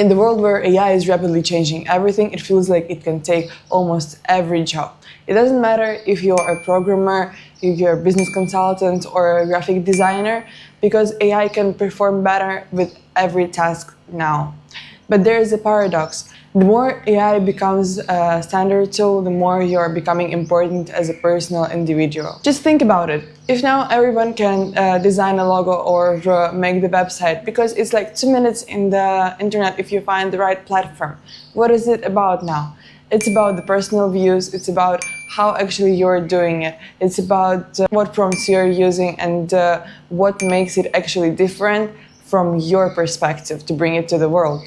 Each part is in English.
In the world where AI is rapidly changing everything, it feels like it can take almost every job. It doesn't matter if you're a programmer, if you're a business consultant or a graphic designer, because AI can perform better with every task now. But there is a paradox. The more AI becomes a standard tool, the more you're becoming important as a personal individual. Just think about it. If now everyone can design a logo or make the website, because it's like 2 minutes in the internet if you find the right platform. What is it about now? It's about the personal views, it's about how actually you're doing it. It's about what prompts you're using and what makes it actually different from your perspective to bring it to the world.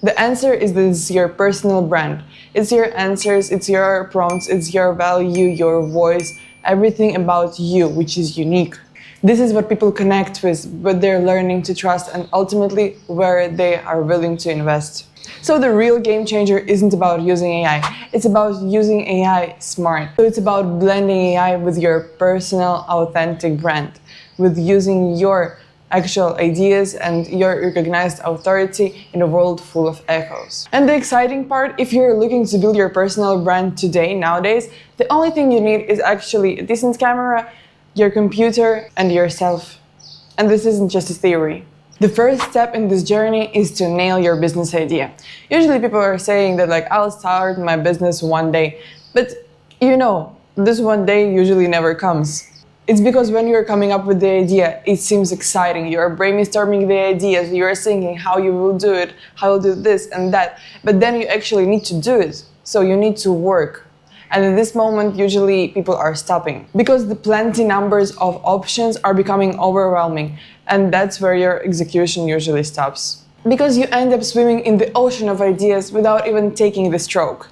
The answer is that it's your personal brand. It's your answers, it's your prompts, it's your value, your voice, everything about you, which is unique. This is what people connect with, what they're learning to trust, and ultimately where they are willing to invest. So the real game changer isn't about using AI, it's about using AI smart. So it's about blending AI with your personal, authentic brand, with using your actual ideas and your recognized authority in a world full of echoes. And the exciting part, if you're looking to build your personal brand today, nowadays, the only thing you need is actually a decent camera, your computer, and yourself. And this isn't just a theory. The first step in this journey is to nail your business idea. Usually people are saying that I'll start my business one day, but this one day usually never comes. It's because when you're coming up with the idea, it seems exciting. You're brainstorming the ideas, you're thinking how you will do it, how you'll do this and that. But then you actually need to do it. So you need to work. And in this moment, usually people are stopping because the plenty numbers of options are becoming overwhelming. And that's where your execution usually stops. Because you end up swimming in the ocean of ideas without even taking the stroke.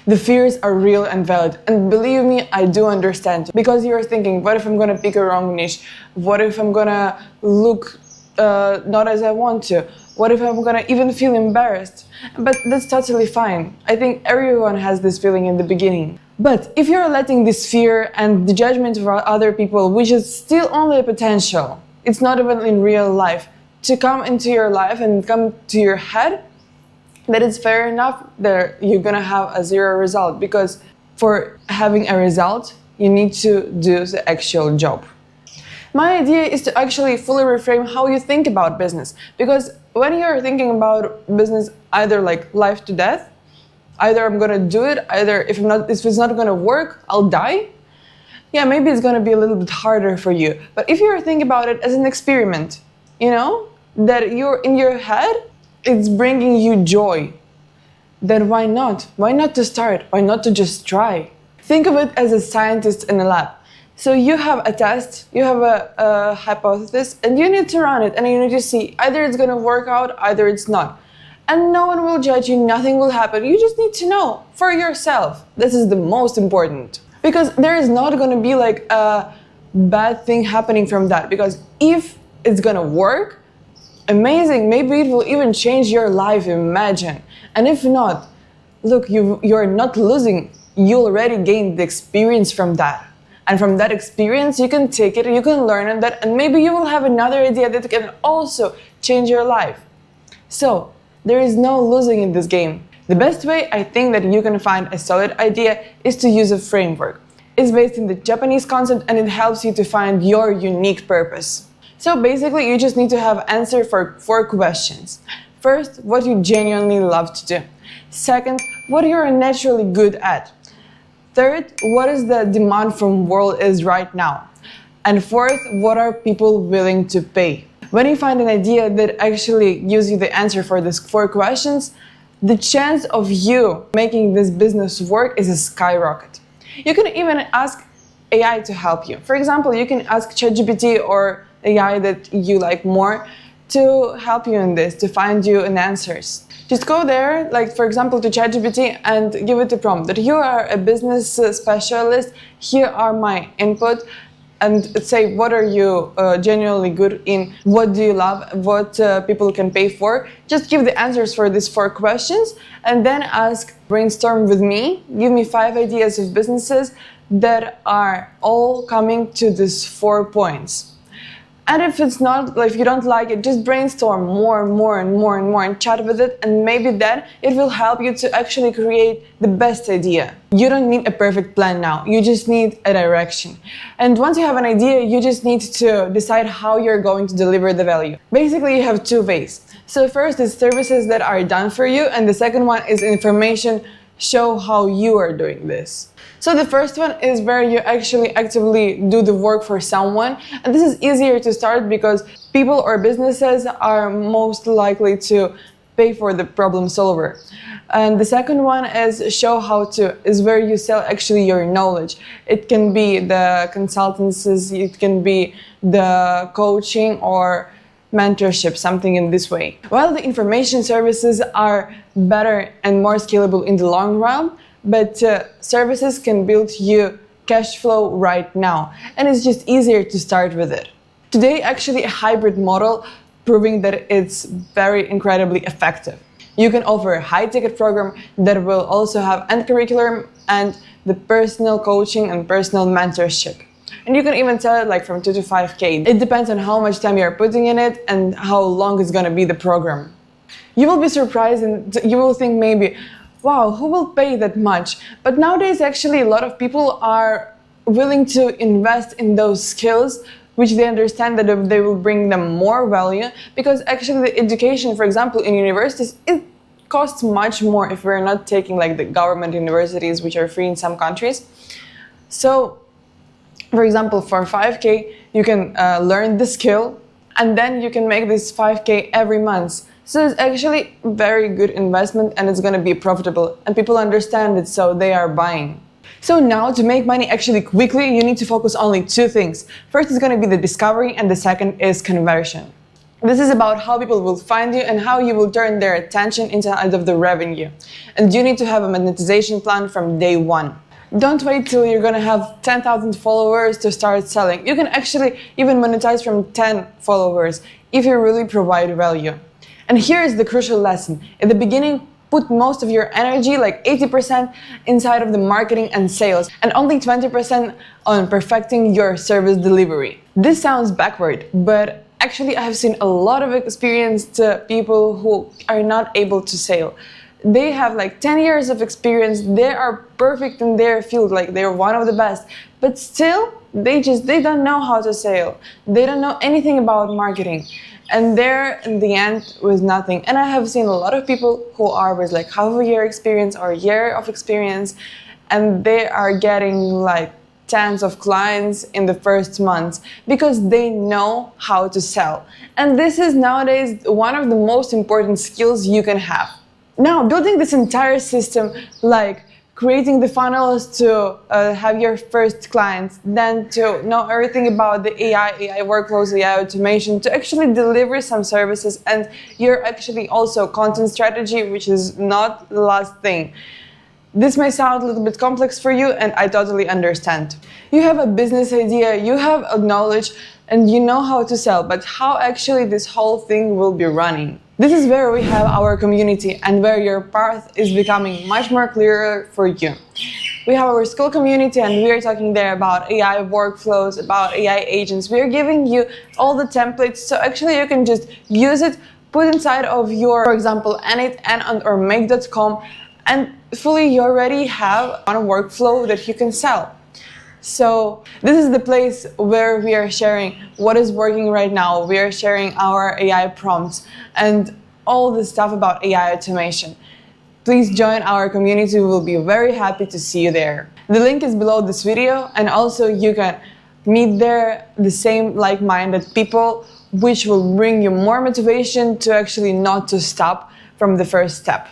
The fears are real and valid, and believe me, I do understand. Because you're thinking, what if I'm gonna pick a wrong niche? What if I'm gonna look not as I want to? What if I'm gonna even feel embarrassed? But that's totally fine. I think everyone has this feeling in the beginning. But if you're letting this fear and the judgment of other people, which is still only a potential, it's not even in real life, to come into your life and come to your head, that it's fair enough that you're gonna have a zero result, because for having a result, you need to do the actual job. My idea is to actually fully reframe how you think about business, because when you're thinking about business either like life to death, either I'm gonna do it, either if it's not gonna work, I'll die. Yeah, maybe it's gonna be a little bit harder for you. But if you're thinking about it as an experiment, that you're in your head, it's bringing you joy, then why not? Why not to start? Why not to just try? Think of it as a scientist in a lab. So you have a test, you have a hypothesis, and you need to run it, and you need to see either it's going to work out, either it's not. And no one will judge you, nothing will happen. You just need to know for yourself. This is the most important. Because there is not going to be a bad thing happening from that. Because if it's going to work, amazing, maybe it will even change your life, imagine. And if not, look, you're not losing, you already gained the experience from that. And from that experience, you can take it, you can learn on that, and maybe you will have another idea that can also change your life. So, there is no losing in this game. The best way I think that you can find a solid idea is to use a framework. It's based in the Japanese concept and it helps you to find your unique purpose. So basically, you just need to have answer for 4 questions. First, what you genuinely love to do. Second, what you're naturally good at. Third, what is the demand from world is right now. And fourth, what are people willing to pay? When you find an idea that actually gives you the answer for these 4 questions, the chance of you making this business work is a skyrocket. You can even ask AI to help you. For example, you can ask ChatGPT or AI that you like more to help you in this, to find you an answers. Just go there, for example, to ChatGPT and give it a prompt that you are a business specialist, here are my input, and say what are you genuinely good in, what do you love, what people can pay for. Just give the answers for these 4 questions and then ask, brainstorm with me, give me 5 ideas of businesses that are all coming to these 4 points. And if it's not, like, if you don't like it, just brainstorm more and more and more and more and chat with it, and maybe then it will help you to actually create the best idea. You don't need a perfect plan now, you just need a direction. And once you have an idea, you just need to decide how you're going to deliver the value. Basically, you have two ways. So first is services that are done for you, and the second one is information, show how you are doing this. So the first one is where you actually actively do the work for someone, and this is easier to start because people or businesses are most likely to pay for the problem solver. And the second one is show how to, is where you sell actually your knowledge. It can be the consultancies, it can be the coaching or mentorship, something in this way. While the information services are better and more scalable in the long run, but services can build you cash flow right now, and it's just easier to start with it. Today, actually a hybrid model proving that it's very incredibly effective. You can offer a high-ticket program that will also have end curriculum and the personal coaching and personal mentorship. And you can even sell it like from 2 to 5K. It depends on how much time you're putting in it and how long it's gonna be the program. You will be surprised and you will think maybe, wow, who will pay that much? But nowadays, actually, a lot of people are willing to invest in those skills, which they understand that they will bring them more value, because actually the education, for example, in universities, it costs much more if we're not taking like the government universities, which are free in some countries. So, for example, for 5K, you can learn the skill, and then you can make this 5K every month. So it's actually a very good investment, and it's going to be profitable, and people understand it, so they are buying. So now, to make money actually quickly, you need to focus only two things. First is going to be the discovery, and the second is conversion. This is about how people will find you and how you will turn their attention inside of the revenue. And you need to have a monetization plan from day one. Don't wait till you're going to have 10,000 followers to start selling. You can actually even monetize from 10 followers if you really provide value. And here is the crucial lesson. At the beginning, put most of your energy, like 80%, inside of the marketing and sales, and only 20% on perfecting your service delivery. This sounds backward, but actually I have seen a lot of experienced people who are not able to sell. They have like 10 years of experience, they are perfect in their field, like they're one of the best, but still they don't know how to sell. They don't know anything about marketing. And they're in the end with nothing. And I have seen a lot of people who are with like half a year experience or a year of experience, and they are getting like tens of clients in the first months because they know how to sell. And this is nowadays one of the most important skills you can have. Now, building this entire system, like creating the funnels to have your first clients, then to know everything about the AI workflows, AI automation, to actually deliver some services, and your actually also content strategy, which is not the last thing. This may sound a little bit complex for you, and I totally understand. You have a business idea, you have a knowledge, and you know how to sell, but how actually this whole thing will be running? This is where we have our community and where your path is becoming much more clearer for you. We have our Skool community, and we are talking there about AI workflows, about AI agents. We are giving you all the templates, so actually you can just use it, put inside of your, for example, Anit or make.com, and fully you already have one workflow that you can sell. So this is the place where we are sharing what is working right now. We are sharing our AI prompts and all the stuff about AI automation. Please join our community. We will be very happy to see you there. The link is below this video, and also you can meet there the same like-minded people, which will bring you more motivation to actually not to stop from the first step.